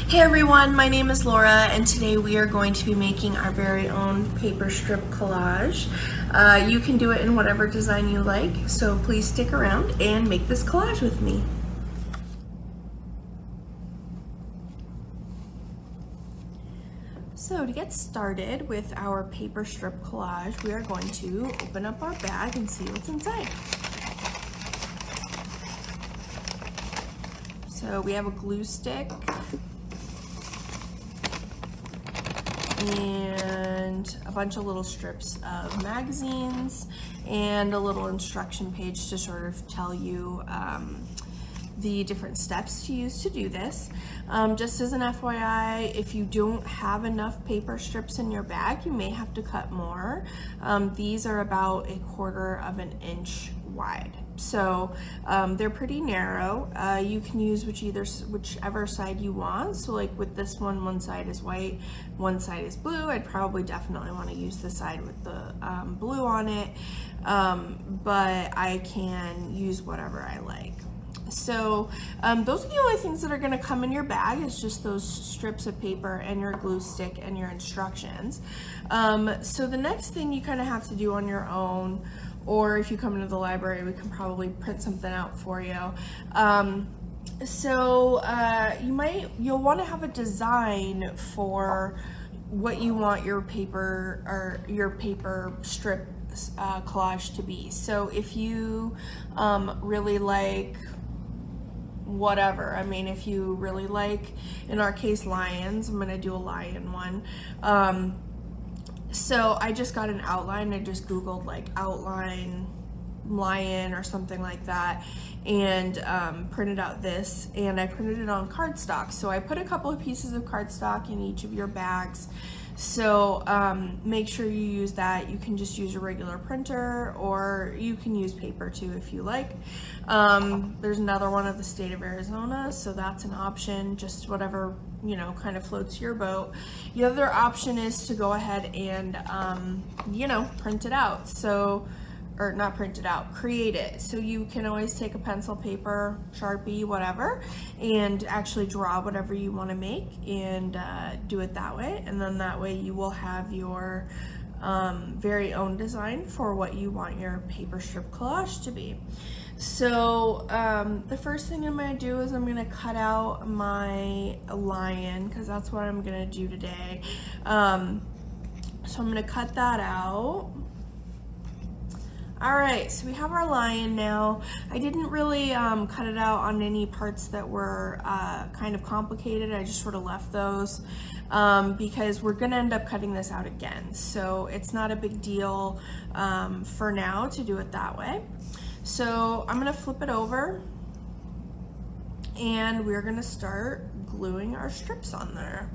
Hey everyone, my name is Laura and today we are going to be making our very own paper strip collage. You can do it in whatever design you like, so please stick around and make this collage with me. So to get started with our paper strip collage, we are going to open up our bag and see what's inside. So we have a glue stick, and a bunch of little strips of magazines and a little instruction page to sort of tell you the different steps to use to do this. Just as an FYI, if you don't have enough paper strips in your bag, you may have to cut more. These are about 1/4 of an inch wide. So they're pretty narrow. You can use whichever side you want. So like with this one side is white, one side is blue. I'd probably definitely want to use the side with the blue on it, but I can use whatever I like. So those are the only things that are going to come in your bag. It's just those strips of paper and your glue stick and your instructions. So the next thing you kind of have to do on your own, or if you come into the library, we can probably print something out for you. You'll want to have a design for what you want your paper strip collage to be. So if you really like whatever, I mean, if you really like, in our case, lions, I'm gonna do a lion one. So I just got an outline. I just Googled like outline lion or something like that, and printed out this, and I printed it on cardstock. So I put a couple of pieces of cardstock in each of your bags. So make sure you use that. You can just use a regular printer, or you can use paper too if you like. There's another one of the state of Arizona, so that's an option, just whatever, you know, kind of floats your boat. The other option is to go ahead and, print it out. So, or not print it out, create it. So you can always take a pencil, paper, Sharpie, whatever, and actually draw whatever you want to make and do it that way. And then that way you will have your very own design for what you want your paper strip collage to be. So the first thing I'm going to do is I'm going to cut out my lion, because that's what I'm going to do today. So I'm going to cut that out. All right, so we have our lion now. I didn't really cut it out on any parts that were kind of complicated. I just sort of left those because we're gonna end up cutting this out again. So it's not a big deal for now to do it that way. So I'm gonna flip it over and we're gonna start gluing our strips on there.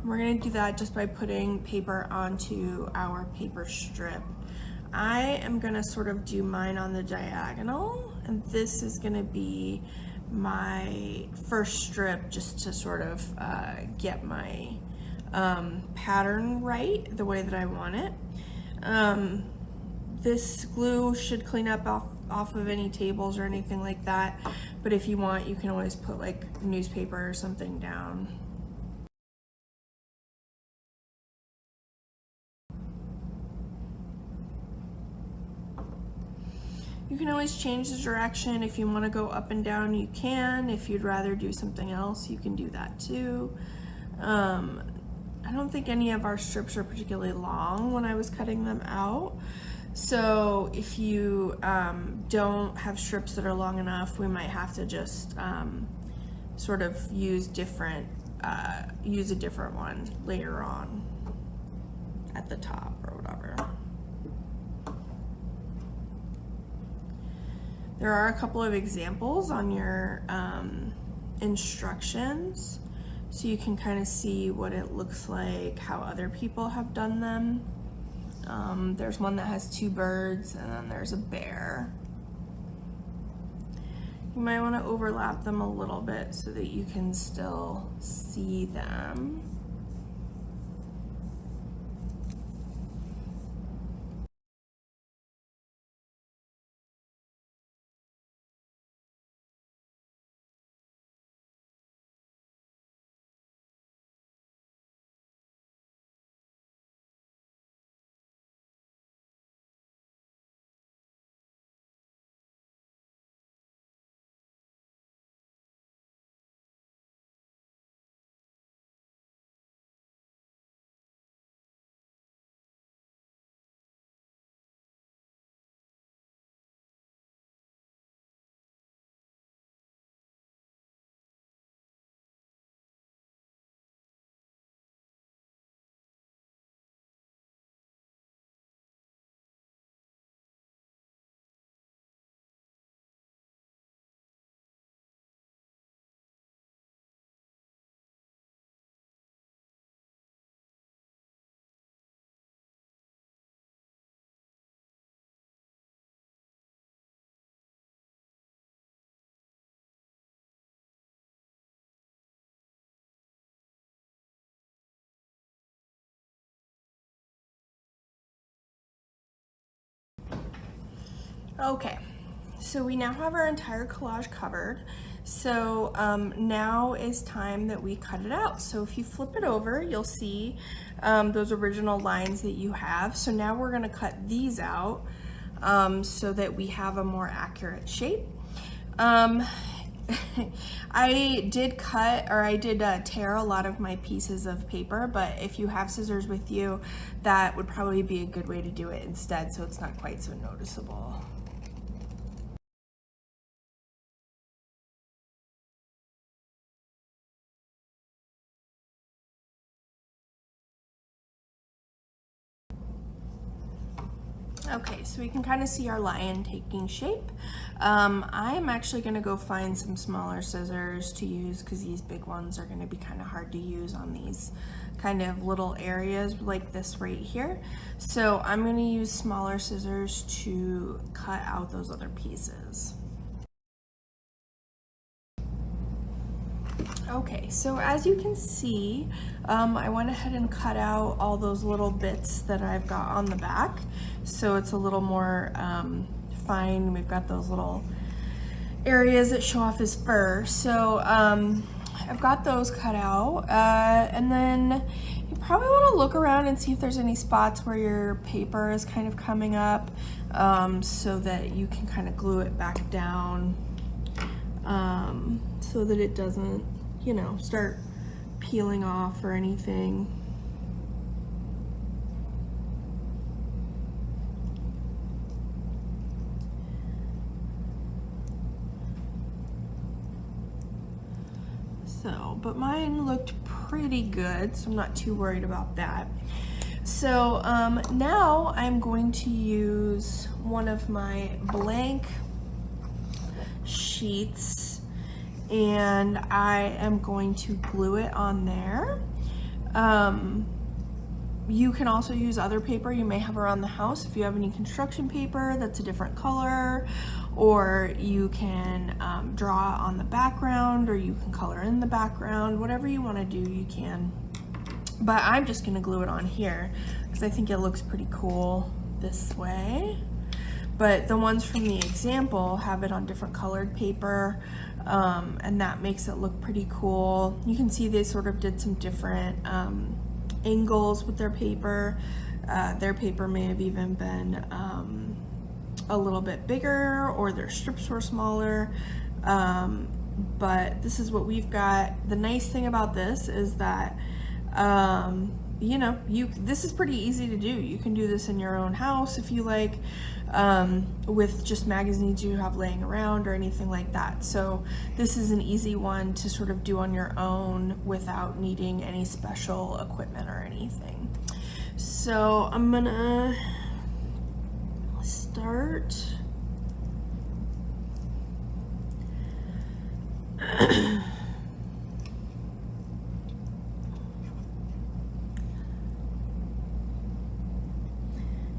We're going to do that just by putting paper onto our paper strip. I am going to sort of do mine on the diagonal, and this is going to be my first strip, just to sort of get my pattern right the way that I want it. This glue should clean up off of any tables or anything like that, but if you want, you can always put like newspaper or something down. You can always change the direction. If you want to go up and down, you can. If you'd rather do something else, you can do that too. I don't think any of our strips are particularly long when I was cutting them out. So if you don't have strips that are long enough, we might have to just sort of use a different one later on at the top or whatever. There are a couple of examples on your instructions, so you can kind of see what it looks like, how other people have done them. There's one that has 2 birds, and then there's a bear. You might want to overlap them a little bit so that you can still see them. Okay, so we now have our entire collage covered. So now is time that we cut it out. So if you flip it over, you'll see those original lines that you have. So now we're gonna cut these out so that we have a more accurate shape. I did tear a lot of my pieces of paper, but if you have scissors with you, that would probably be a good way to do it instead, so it's not quite so noticeable. Okay, so we can kind of see our lion taking shape. I am actually going to go find some smaller scissors to use because these big ones are going to be kind of hard to use on these kind of little areas like this right here. So I'm going to use smaller scissors to cut out those other pieces. Okay, so as you can see, I went ahead and cut out all those little bits that I've got on the back, so it's a little more fine. We've got those little areas that show off his fur. So I've got those cut out, and then you probably want to look around and see if there's any spots where your paper is kind of coming up, so that you can kind of glue it back down, so that it doesn't, you know, start peeling off or anything. So, but mine looked pretty good, so I'm not too worried about that. So now I'm going to use one of my blank sheets, and I am going to glue it on there. You can also use other paper you may have around the house. If you have any construction paper that's a different color, or you can draw on the background, or you can color in the background, whatever you want to do, you can. But I'm just going to glue it on here because I think it looks pretty cool this way. But the ones from the example have it on different colored paper, and that makes it look pretty cool. You can see they sort of did some different angles with their paper. Their paper may have even been a little bit bigger, or their strips were smaller, but this is what we've got. The nice thing about this is that you know, this is pretty easy to do. You can do this in your own house if you like, with just magazines you have laying around or anything like that. So this is an easy one to sort of do on your own without needing any special equipment or anything. So I'm gonna start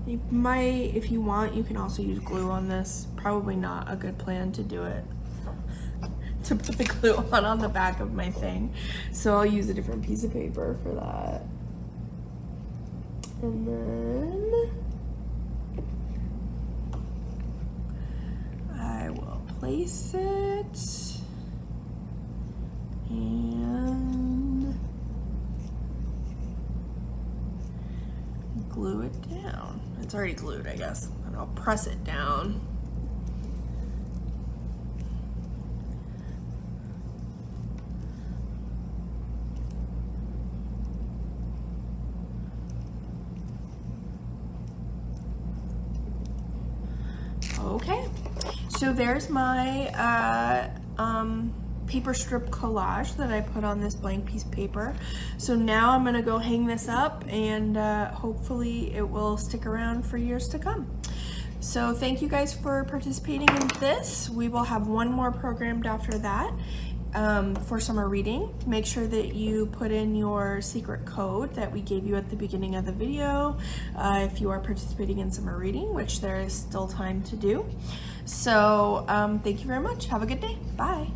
You might, if you want, you can also use glue on this. Probably not a good plan to do it, to put the glue on the back of my thing. So I'll use a different piece of paper for that. And then I will place it and glue it down. It's already glued, I guess, and I'll press it down. Okay, so there's my paper strip collage that I put on this blank piece of paper. So now I'm gonna go hang this up, and hopefully it will stick around for years to come. So thank you guys for participating in this. We will have one more programmed after that for summer reading. Make sure that you put in your secret code that we gave you at the beginning of the video if you are participating in summer reading, which there is still time to do. So thank you very much. Have a good day. Bye.